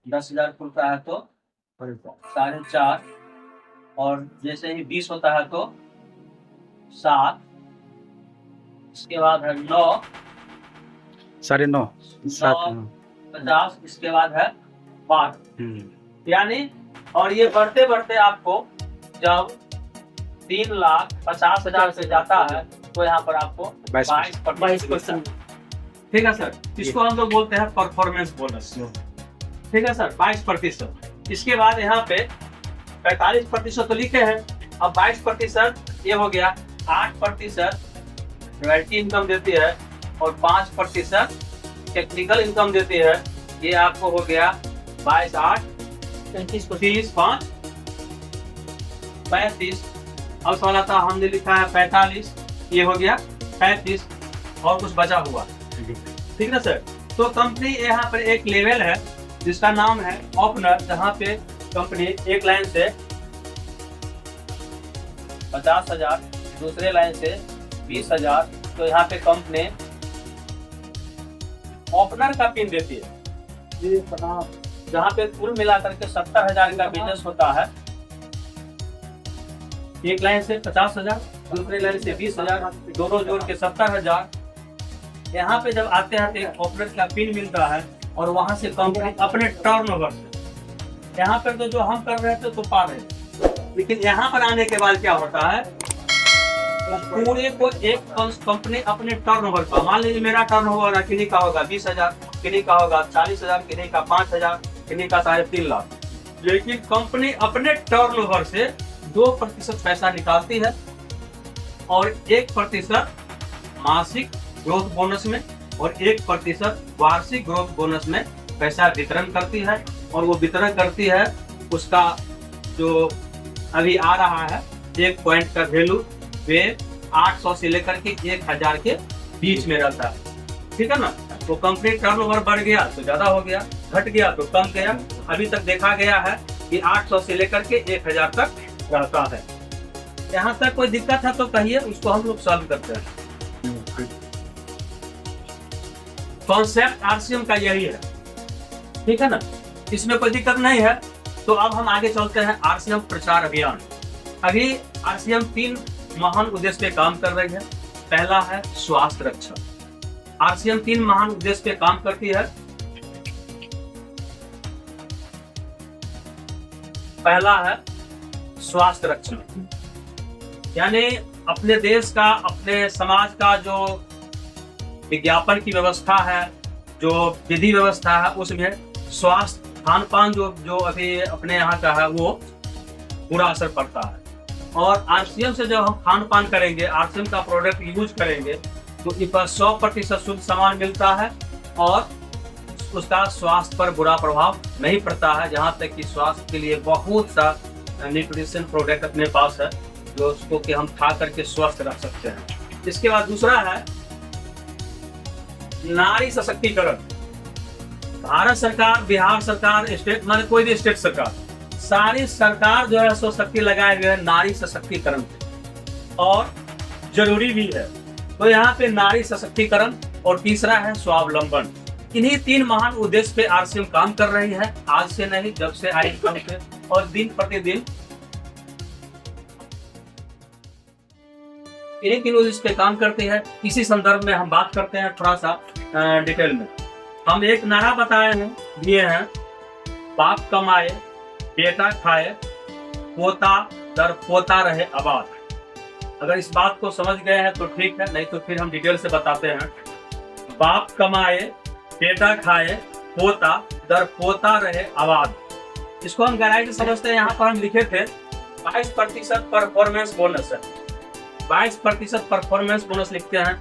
10,000 खुलता है तो 4.5, और जैसे ही 20 होता है तो 7, इसके बाद है 9, 9.5, 7, 50, इसके बाद है 12। यानी और ये बढ़ते बढ़ते आपको जब 3,50,000 से जाता है तो यहाँ पर आपको 22%। ठीक है सर, इसको हम लोग बोलते हैं परफॉर्मेंस बोनस। ठीक है सर, 22%। इसके बाद यहाँ पे 45% तो लिखे हैं, अब 22% ये हो गया। 8% रॉयल्टी इनकम देती है और 5% टेक्निकल इनकम देती है। ये आपको हो गया 22, 8, 30, 5, 35। अब सवाल आता हमने लिखा है 45, ये हो गया 35 और कुछ बचा हुआ। ठीक है सर, तो कंपनी यहाँ पर एक लेवल है जिसका नाम है ओपनर, जहाँ पे कंपनी एक लाइन से 50,000, दूसरे लाइन से 20,000, तो यहाँ पे कंपनी ओपनर का पिन देती है, जहाँ पे कुल मिलाकर के 70,000 का बिजनेस होता है। एक लाइन से 50,000, दूसरे लाइन से 20,000, दोनों जोड़ के 70,000। यहाँ पे जब आते हैं तो एक ओपनर का पिन मिलता है और वहां से कंपनी अपने टर्नओवर से, यहाँ पर तो जो हम कर रहे थे तो पा रहे थे, लेकिन यहाँ पर आने के बाद क्या होता है, पूरे को एक कंपनी अपने टर्नओवर का, मान लीजिए मेरा टर्नओवर किन्हीं का होगा 20,000, किन्हीं का होगा 40,000, किन्हीं का 5,000, किन्हीं का 3.5 लाख, लेकिन कंपनी अपने टर्नओवर से 2% पैसा निकालती है और 1% मासिक ग्रोथ बोनस में और 1% वार्षिक ग्रोथ बोनस में पैसा वितरण करती है। और वो वितरण करती है, उसका जो अभी आ रहा है 1 पॉइंट का वैल्यू वे 800 से लेकर के 1,000 के बीच में रहता है। ठीक है ना, तो कंपनी टर्नओवर बढ़ गया तो ज्यादा हो गया, घट गया तो कम गया। अभी तक देखा गया है कि 800 से लेकर के 1,000 तक रहता है। यहाँ तक कोई दिक्कत है तो कहिए, उसको हम लोग सॉल्व करते हैं। कॉन्सेप्ट आरसीएम का यही है, ठीक है ना, इसमें कोई दिक्कत नहीं है। तो अब हम आगे चलते हैं आरसीएम प्रचार अभियान। अभी आरसीएम 3 महान उद्देश्य पे काम कर रही है। पहला है स्वास्थ्य रक्षा। आरसीएम 3 महान उद्देश्य पे काम करती है। पहला है स्वास्थ्य रक्षा, यानी अपने देश का, अपने समाज का जो विज्ञापन की व्यवस्था है, जो विधि व्यवस्था है, उसमें स्वास्थ्य खान पान जो अभी अपने यहाँ का है वो बुरा असर पड़ता है। और आरसीएम से जब हम खान पान करेंगे, आरसीएम का प्रोडक्ट यूज करेंगे तो इस पर 100% शुद्ध सामान मिलता है और उसका स्वास्थ्य पर बुरा प्रभाव नहीं पड़ता है। जहाँ तक कि स्वास्थ्य के लिए बहुत सा न्यूट्रिशन प्रोडक्ट अपने पास है जो उसको कि हम खा करके स्वस्थ रख सकते हैं। इसके बाद दूसरा है नारी सशक्तिकरण। भारत सरकार, बिहार सरकार, स्टेट, माने कोई भी स्टेट सरकार, सारी सरकार जो है सो शक्ति लगाए हुए है नारी सशक्तिकरण पे, और जरूरी भी है। तो यहाँ पे नारी सशक्तिकरण और तीसरा है स्वावलंबन। इन्हीं 3 महान उद्देश्य पे आरसीएम काम कर रही है, आज से नहीं, जब से आई तब से, और दिन प्रतिदिन इन्हीं 3 उद्देश्य पे काम करती है। इसी संदर्भ में हम बात करते हैं थोड़ा सा डिटेल में। हम एक नारा बताए हैं, दिए हैं, बाप कमाए बेटा खाए, पोता दर पोता रहे आबाद। अगर इस बात को समझ गए हैं तो ठीक है, नहीं तो फिर हम डिटेल से बताते हैं। बाप कमाए बेटा खाए, पोता दर पोता रहे आबाद। इसको हम गहराई से समझते हैं। यहाँ पर हम लिखे थे 22% परफॉर्मेंस बोनस है, 22% परफॉर्मेंस बोनस लिखते हैं।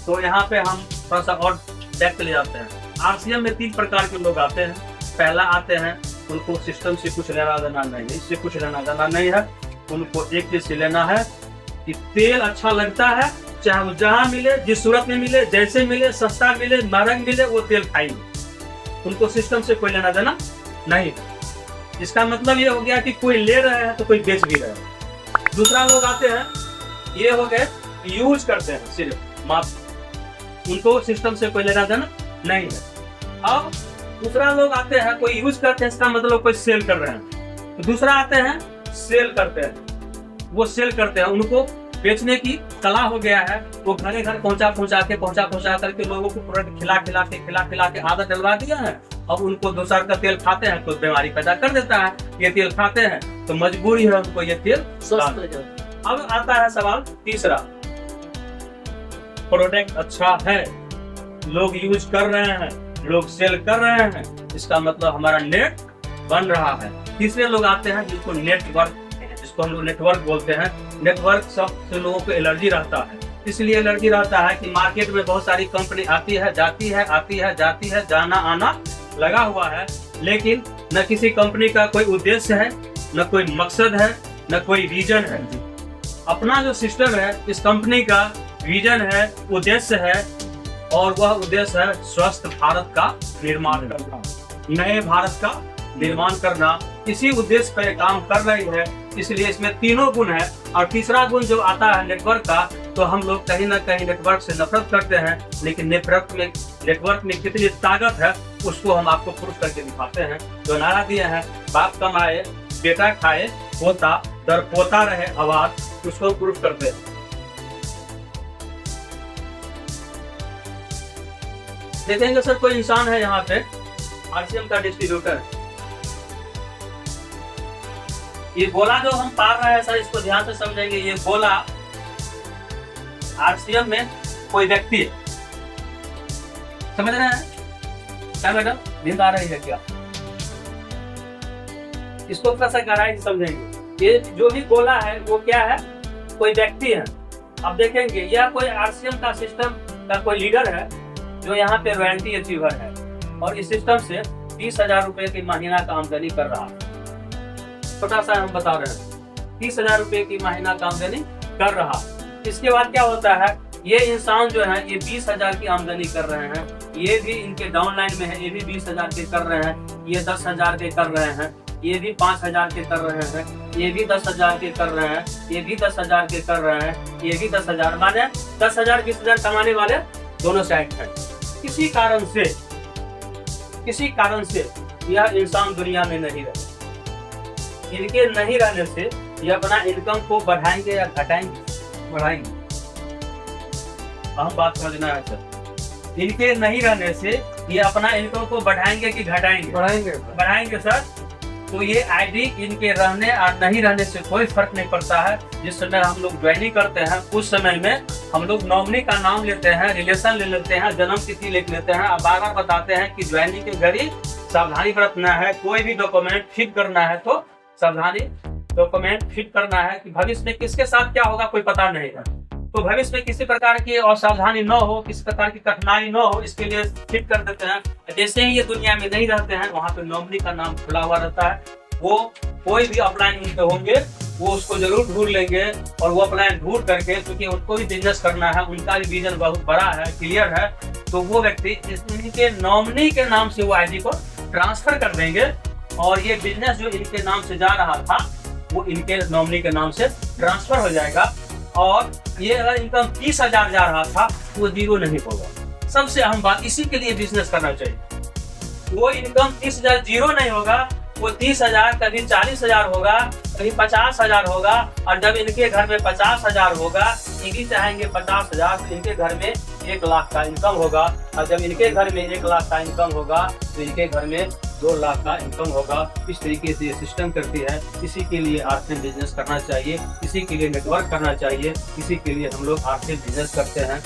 तो यहाँ पे हम थोड़ा सा और डेप्थ ले जाते हैं। आरसीएम में 3 प्रकार के लोग आते हैं। पहला आते हैं, उनको सिस्टम से कुछ लेना देना नहीं, इससे कुछ लेना देना नहीं है, उनको एक चीज से लेना है कि तेल अच्छा लगता है, चाहे वो जहाँ मिले, जिस सूरत में मिले, जैसे मिले, सस्ता मिले, महंगा मिले, वो तेल खाएंगे। उनको सिस्टम से कोई लेना देना नहीं है। इसका मतलब ये हो गया कि कोई ले रहा है तो कोई बेच भी रहा है। दूसरा लोग आते हैं, ये हो गए यूज करते हैं सिर्फ मात्र, उनको सिस्टम से कोई लेना देना नहीं है। अब दूसरा लोग आते हैं, कोई यूज करते हैं, इसका मतलब कोई सेल कर रहे हैं। तो दूसरा आते हैं सेल करते हैं, वो सेल करते हैं, उनको बेचने की कला हो गया है। वो घरे घर पहुंचा करके लोगों को प्रोडक्ट खिला के आदत डलवा दिया है। अब उनको दूसरा का तेल खाते हैं तो बीमारी पैदा कर देता है। ये तेल खाते हैं तो मजबूरी है उनको ये तेल। अब आता है सवाल तीसरा, प्रोडक्ट अच्छा है, लोग यूज कर रहे हैं, लोग सेल कर रहे हैं, इसका मतलब हमारा नेट बन रहा है। तीसरे लोग आते हैं जिसको नेटवर्क, जिसको हम लोग नेटवर्क बोलते हैं। नेटवर्क से लोगों को एलर्जी रहता है, इसलिए एलर्जी रहता है कि मार्केट में बहुत सारी कंपनी आती है जाती है, जाना आना लगा हुआ है, लेकिन न किसी कंपनी का कोई उद्देश्य है, न कोई मकसद है, न कोई रीजन है। अपना जो सिस्टम है, इस कंपनी का विजन है, उद्देश्य है, और वह उद्देश्य है स्वस्थ भारत का निर्माण करना, नए भारत का निर्माण करना। इसी उद्देश्य पर काम कर रही है, इसलिए इसमें तीनों गुण है। और तीसरा गुण जो आता है नेटवर्क का, तो हम लोग कहीं ना कहीं नेटवर्क से नफरत करते हैं, लेकिन नेटवर्क में कितनी ताकत है उसको हम आपको प्रूफ करके दिखाते हैं। जो नारा दिए हैं, बाप कमाए बेटा खाए, पोता दर पोता रहे आवाज, उसको प्रूफ करते हैं। देखेंगे सर, कोई इंसान है यहाँ पे आरसीएम का डिस्ट्रीब्यूटर, ये गोला जो हम पार रहे हैं सर, इसको ध्यान से समझेंगे। ये गोला आरसीएम में कोई व्यक्ति है, समझ रहे हैं क्या मैडम? नींद आ रही है क्या? इसको थोड़ा सा गहराई से समझेंगे। ये जो भी गोला है वो क्या है? कोई व्यक्ति है। अब देखेंगे यह कोई आरसीएम का सिस्टम का कोई लीडर है जो यहाँ पे रॉयल्टी अचीवर है, और इस सिस्टम से 30,000 रुपए की महीना का आमदनी कर रहा है। छोटा सा हम बता रहे हैं, 30,000 रुपए की महीना का आमदनी कर रहा। इसके बाद क्या होता है, ये इंसान जो है ये 20,000 की आमदनी कर रहे हैं, ये भी इनके डाउनलाइन में है, ये भी 20,000 के कर रहे हैं, ये 10,000 के कर रहे हैं, ये भी 5,000 के कर रहे हैं, ये भी 10,000 के कर रहे हैं, ये भी 10,000 के कर रहे हैं, ये भी 10,000, माने 10,000 20,000 कमाने वाले दोनों साइड हैं। किसी कारण से यह इंसान दुनिया में नहीं रहे। इनके नहीं रहने से ये अपना इनकम को बढ़ाएंगे या घटाएंगे? बढ़ाएंगे। हम बात समझना है सर, इनके नहीं रहने से ये अपना इनकम को बढ़ाएंगे कि घटाएंगे? बढ़ाएंगे सर। तो ये आईडी इनके रहने और नहीं रहने से कोई फर्क नहीं पड़ता है। जिस समय हम लोग ज्वाइनिंग करते हैं उस समय में हम लोग नॉमिनी का नाम लेते हैं, रिलेशन ले लेते हैं, जन्म तिथि लिख लेते हैं, अब बार बार बताते हैं कि ज्वाइनिंग के घड़ी सावधानी बरतना है, कोई भी डॉक्यूमेंट फिट करना है तो सावधानी डॉक्यूमेंट फिट करना है कि भविष्य में किसके साथ क्या होगा कोई पता नहीं है। तो भविष्य में किसी प्रकार की असावधानी न हो, किसी प्रकार की कठिनाई न हो, इसके लिए फिट कर देते हैं। जैसे ही ये दुनिया में नहीं रहते हैं, वहाँ पे नॉमिनी का नाम खुला हुआ रहता है। वो कोई भी अपलाइन उनके होंगे वो उसको जरूर ढूंढ लेंगे, और वो अपलाइन ढूंढ करके, क्योंकि उनको भी बिजनेस करना है, उनका भी विजन बहुत बड़ा है, क्लियर है, तो वो व्यक्ति इनके नॉमिनी के नाम से वो आईडी को ट्रांसफर कर देंगे, और ये बिजनेस जो इनके नाम से जा रहा था वो इनके नॉमिनी के नाम से ट्रांसफर हो जाएगा। और ये अगर इनकम 30,000 जा रहा था वो 0 नहीं होगा। सबसे अहम बात, इसी के लिए बिजनेस करना चाहिए। वो इनकम 30,000 0 नहीं होगा, वो 30,000 कभी 40,000 होगा, कभी 50,000 होगा। और जब इनके घर में 50,000 होगा, ये भी चाहेंगे 50,000, तो इनके घर में 1 लाख का इनकम होगा। और जब इनके घर में 1 लाख का इनकम होगा तो इनके घर में 2 लाख का इनकम होगा। इस तरीके से ये सिस्टम करती है। इसी के लिए आर्थिक बिजनेस करना चाहिए, इसी के लिए नेटवर्क करना चाहिए, इसी के लिए हम लोग आर्थिक बिजनेस करते हैं।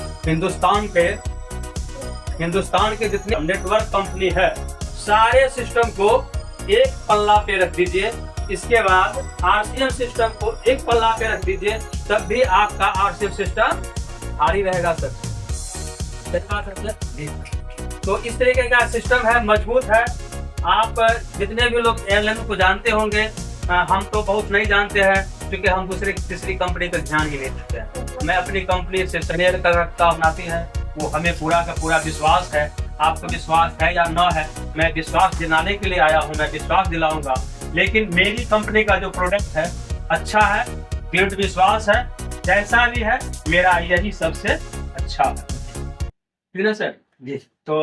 हिंदुस्तान के जितने नेटवर्क कंपनी है, सारे सिस्टम को एक पल्ला पे रख दीजिए, इसके बाद आरसीएम सिस्टम को एक पल्ला पे रख दीजिए, तब भी आपका आरसीएम सिस्टम भारी रहेगा सर। तो इस तरीके का सिस्टम है, मजबूत है। आप जितने भी लोग एयरलाइन को जानते होंगे, हम तो बहुत नहीं जानते हैं, क्योंकि हम दूसरी तीसरी कंपनी पर ध्यान ही नहीं देते हैं। मैं अपनी कंपनी से स्नेह कर रखता बनाती है, वो हमें पूरा का पूरा विश्वास है। आपको विश्वास है या न है, मैं विश्वास दिलाने के लिए आया हूँ, मैं विश्वास दिलाऊंगा। लेकिन मेरी कंपनी का जो प्रोडक्ट है अच्छा है, दृढ़ विश्वास है, जैसा भी है मेरा यही सबसे अच्छा है। ठीक है सर जी। तो